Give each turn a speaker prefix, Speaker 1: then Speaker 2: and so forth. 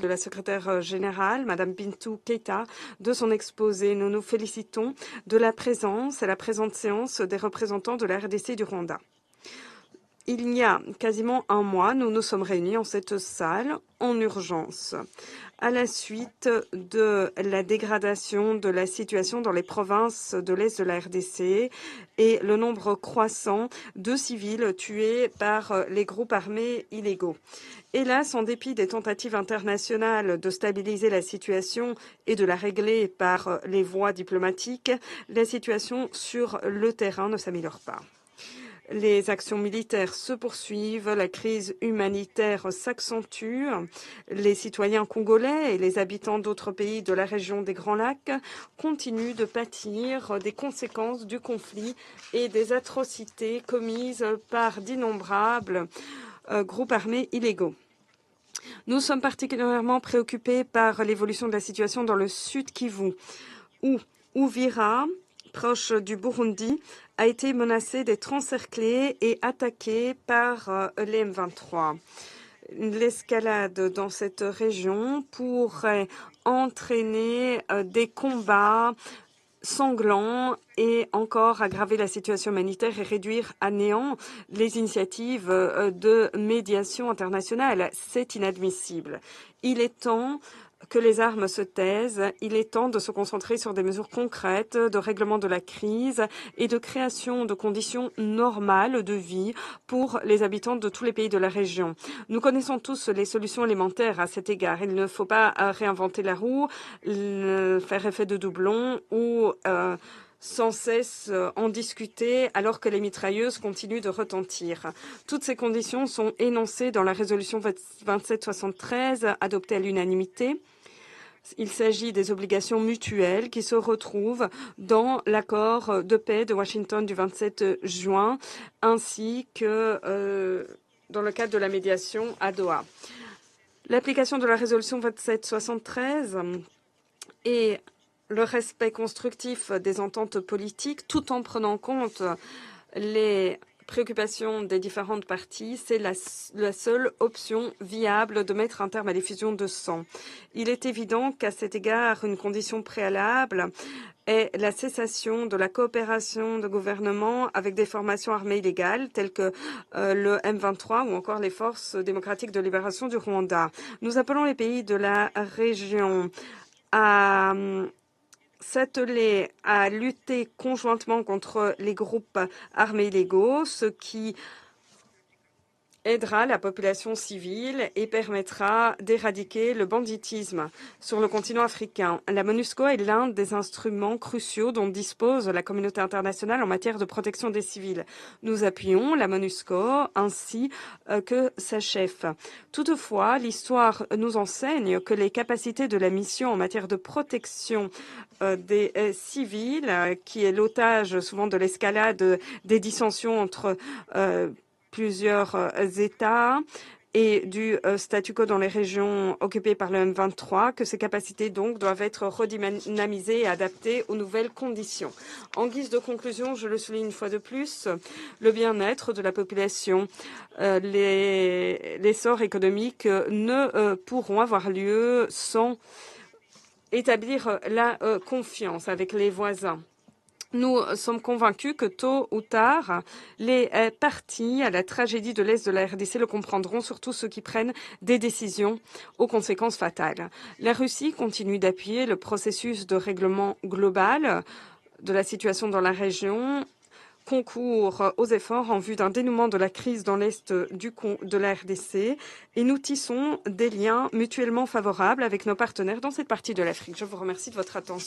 Speaker 1: de la secrétaire générale, Madame Bintou Keïta, de son exposé. Nous nous félicitons de la présence à la présente séance des représentants de la RDC et du Rwanda. Il y a quasiment un mois, nous nous sommes réunis en cette salle en urgence à la suite de la dégradation de la situation dans les provinces de l'Est de la RDC et le nombre croissant de civils tués par les groupes armés illégaux. Hélas, en dépit des tentatives internationales de stabiliser la situation et de la régler par les voies diplomatiques, la situation sur le terrain ne s'améliore pas. Les actions militaires se poursuivent, la crise humanitaire s'accentue, les citoyens congolais et les habitants d'autres pays de la région des Grands Lacs continuent de pâtir des conséquences du conflit et des atrocités commises par d'innombrables groupes armés illégaux. Nous sommes particulièrement préoccupés par l'évolution de la situation dans le sud Kivu, où Uvira, proche du Burundi, a été menacé d'être encerclé et attaqué par les M23. L'escalade dans cette région pourrait entraîner des combats sanglants et encore aggraver la situation humanitaire et réduire à néant les initiatives de médiation internationale. C'est inadmissible. Il est temps que les armes se taisent, il est temps de se concentrer sur des mesures concrètes de règlement de la crise et de création de conditions normales de vie pour les habitants de tous les pays de la région. Nous connaissons tous les solutions élémentaires à cet égard. Il ne faut pas réinventer la roue, faire effet de doublon ou sans cesse en discuter alors que les mitrailleuses continuent de retentir. Toutes ces conditions sont énoncées dans la résolution 2773 adoptée à l'unanimité. Il s'agit des obligations mutuelles qui se retrouvent dans l'accord de paix de Washington du 27 juin ainsi que dans le cadre de la médiation à Doha. L'application de la résolution 2773 et le respect constructif des ententes politiques, tout en prenant en compte les préoccupations des différentes parties, c'est la seule option viable de mettre un terme à l'effusion de sang. Il est évident qu'à cet égard, une condition préalable est la cessation de la coopération de gouvernement avec des formations armées illégales telles que le M23 ou encore les forces démocratiques de libération du Rwanda. Nous appelons les pays de la région à s'atteler à lutter conjointement contre les groupes armés illégaux, ce qui aidera la population civile et permettra d'éradiquer le banditisme sur le continent africain. La MONUSCO est l'un des instruments cruciaux dont dispose la communauté internationale en matière de protection des civils. Nous appuyons la MONUSCO ainsi que sa chef. Toutefois, l'histoire nous enseigne que les capacités de la mission en matière de protection des civils, qui est l'otage souvent de l'escalade des dissensions entre plusieurs États et du statu quo dans les régions occupées par le M23, que ces capacités donc doivent être redynamisées et adaptées aux nouvelles conditions. En guise de conclusion, je le souligne une fois de plus, le bien-être de la population, l'essor économique ne pourront avoir lieu sans établir la confiance avec les voisins. Nous sommes convaincus que tôt ou tard, les parties à la tragédie de l'Est de la RDC le comprendront, surtout ceux qui prennent des décisions aux conséquences fatales. La Russie continue d'appuyer le processus de règlement global de la situation dans la région, concourt aux efforts en vue d'un dénouement de la crise dans l'Est de la RDC et nous tissons des liens mutuellement favorables avec nos partenaires dans cette partie de l'Afrique. Je vous remercie de votre attention.